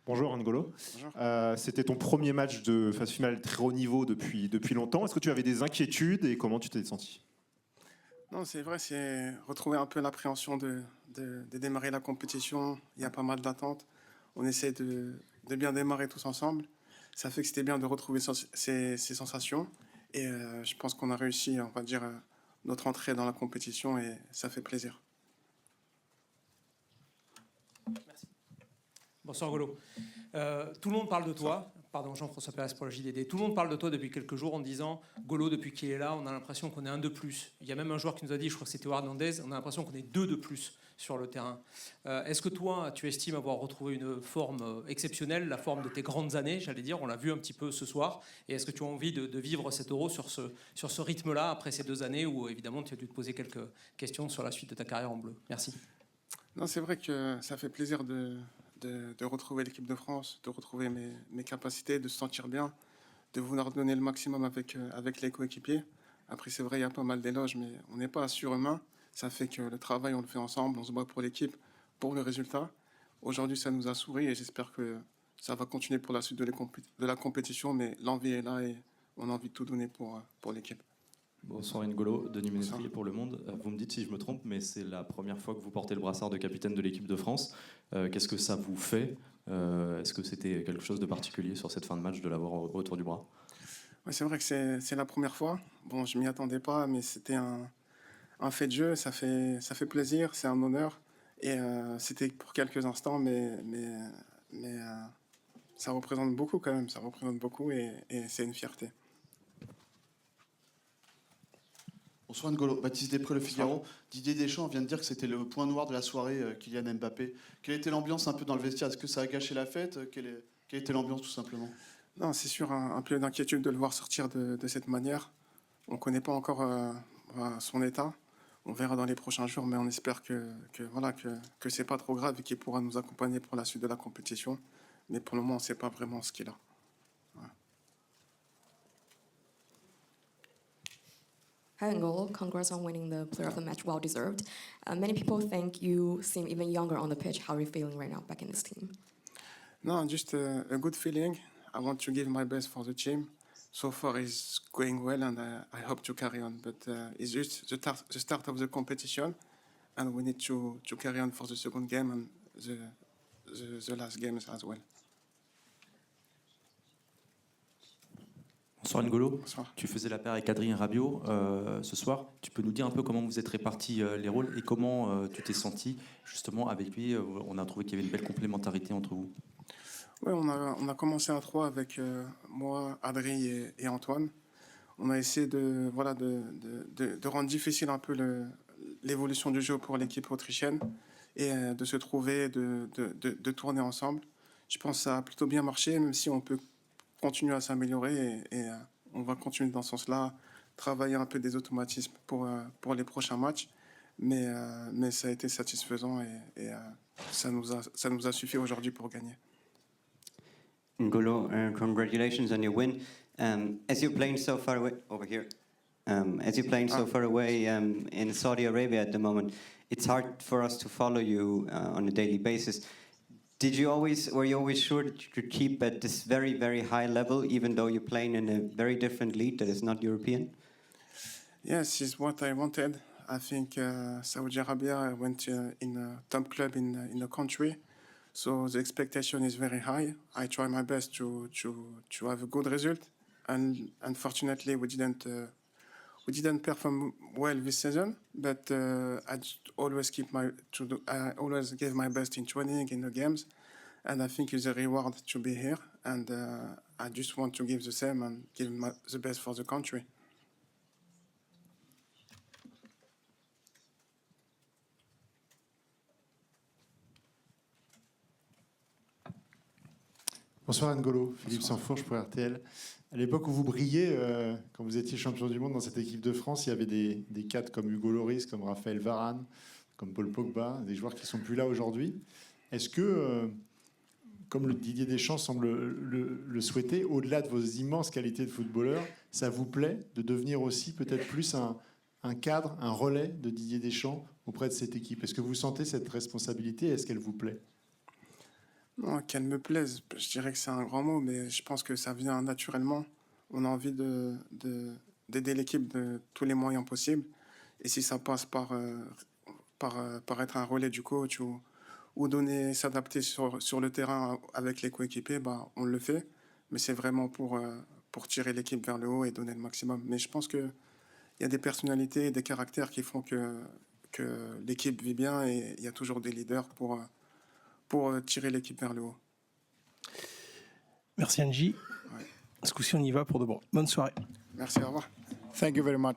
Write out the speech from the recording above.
Bonjour N'Golo. Bonjour. C'était ton premier match de phase finale très haut niveau depuis longtemps. Est-ce que tu avais des inquiétudes et comment tu t'es senti? Non, c'est vrai, c'est retrouver un peu l'appréhension de démarrer la compétition. Il y a pas mal d'attentes. On essaie de bien démarrer tous ensemble. Ça fait que c'était bien de retrouver ces sensations. Et je pense qu'on a réussi, on va dire, notre entrée dans la compétition et ça fait plaisir. Bonsoir Golo. Tout le monde parle de toi. Pardon, Jean-François Pérez pour le JDD. Tout le monde parle de toi depuis quelques jours en disant Golo, depuis qu'il est là, on a l'impression qu'on est un de plus. Il y a même un joueur qui nous a dit, je crois que c'était Hernandez, on a l'impression qu'on est deux de plus sur le terrain. Est-ce que toi, tu estimes avoir retrouvé une forme exceptionnelle, la forme de tes grandes années, j'allais dire, on l'a vu un petit peu ce soir, et est-ce que tu as envie de vivre cet Euro sur ce rythme-là, après ces 2 années où évidemment tu as dû te poser quelques questions sur la suite de ta carrière en bleu? Merci. Non, c'est vrai que ça fait plaisir de retrouver l'équipe de France, de retrouver mes capacités, de se sentir bien, de vouloir donner le maximum avec les coéquipiers. Après, c'est vrai, il y a pas mal d'éloges, mais on n'est pas surhumain. Ça fait que le travail, on le fait ensemble, on se bat pour l'équipe, pour le résultat. Aujourd'hui, ça nous a souri et j'espère que ça va continuer pour la suite de la compétition, mais l'envie est là et on a envie de tout donner pour l'équipe. Bonsoir N'Golo, Denis Bonsoir. Ménétrier pour Le Monde. Vous me dites si je me trompe, mais c'est la première fois que vous portez le brassard de capitaine de l'équipe de France. Qu'est-ce que ça vous fait? Est-ce que c'était quelque chose de particulier sur cette fin de match de l'avoir autour du bras? Ouais, c'est vrai que c'est la première fois. Bon, je m'y attendais pas, mais c'était un fait de jeu. Ça fait plaisir, c'est un honneur. Et c'était pour quelques instants, mais ça représente beaucoup quand même. Ça représente beaucoup et c'est une fierté. Bonsoir N'Golo, Baptiste Després, Le Figaro. Didier Deschamps vient de dire que c'était le point noir de la soirée, Kylian Mbappé. Quelle était l'ambiance un peu dans le vestiaire? Est-ce que ça a gâché la fête? Quelle était l'ambiance tout simplement? Non, c'est sûr, un peu d'inquiétude de le voir sortir de cette manière. On ne connaît pas encore son état. On verra dans les prochains jours, mais on espère que c'est pas trop grave et qu'il pourra nous accompagner pour la suite de la compétition. Mais pour le moment, on ne sait pas vraiment ce qu'il a. Hi, N'Golo. Congrats on winning the Player of the Match, well deserved. Many people think you seem even younger on the pitch. How are you feeling right now back in this team? No, just a good feeling. I want to give my best for the team. So far, it's going well, and I hope to carry on. But it's just the start of the competition, and we need to carry on for the second game and the last games as well. Bonsoir N'Golo. Bonsoir. Tu faisais la paire avec Adrien Rabiot ce soir. Tu peux nous dire un peu comment vous êtes répartis les rôles et comment tu t'es senti justement avec lui? On a trouvé qu'il y avait une belle complémentarité entre vous. Oui, on a commencé à 3 avec moi, Adrien et Antoine. On a essayé de rendre difficile un peu l'évolution du jeu pour l'équipe autrichienne et de se trouver, de tourner ensemble. Je pense que ça a plutôt bien marché, même si on peut continuer à s'améliorer et on va continuer dans ce sens-là, travailler un peu des automatismes pour les prochains matchs. Mais ça a été satisfaisant et ça nous a suffi aujourd'hui pour gagner. N'Golo, congratulations on your win. As you're playing so far away over here, as you're playing so far away in Saudi Arabia at the moment, it's hard for us to follow you on a daily basis. Were you always sure that you could keep at this very, very high level, even though you're playing in a very different league that is not European? Yes, it's what I wanted. I think Saudi Arabia went in a top club in the country. So the expectation is very high. I try my best to have a good result, and unfortunately we didn't perform well this season. But I always I always give my best in training in the games, and I think it's a reward to be here. And I just want to give the same and give the best for the country. Bonsoir N'Golo, Philippe Sansfourche pour RTL. À l'époque où vous brillez, quand vous étiez champion du monde dans cette équipe de France, il y avait des cadres comme Hugo Lloris, comme Raphaël Varane, comme Paul Pogba, des joueurs qui ne sont plus là aujourd'hui. Est-ce que, comme le Didier Deschamps semble le souhaiter, au-delà de vos immenses qualités de footballeur, ça vous plaît de devenir aussi peut-être plus un cadre, un relais de Didier Deschamps auprès de cette équipe? Est-ce que vous sentez cette responsabilité? Est-ce qu'elle vous plaît? Non, qu'elle me plaise, je dirais que c'est un grand mot, mais je pense que ça vient naturellement. On a envie d'aider l'équipe de tous les moyens possibles. Et si ça passe par être un relais du coach ou s'adapter sur le terrain avec les coéquipiers, bah, on le fait. Mais c'est vraiment pour tirer l'équipe vers le haut et donner le maximum. Mais je pense qu'il y a des personnalités et des caractères qui font que l'équipe vit bien et il y a toujours des leaders pour tirer l'équipe vers le haut. Merci Angie. Ouais. Ce coup-ci, on y va pour de bon. Bonne soirée. Merci, au revoir. Thank you very much.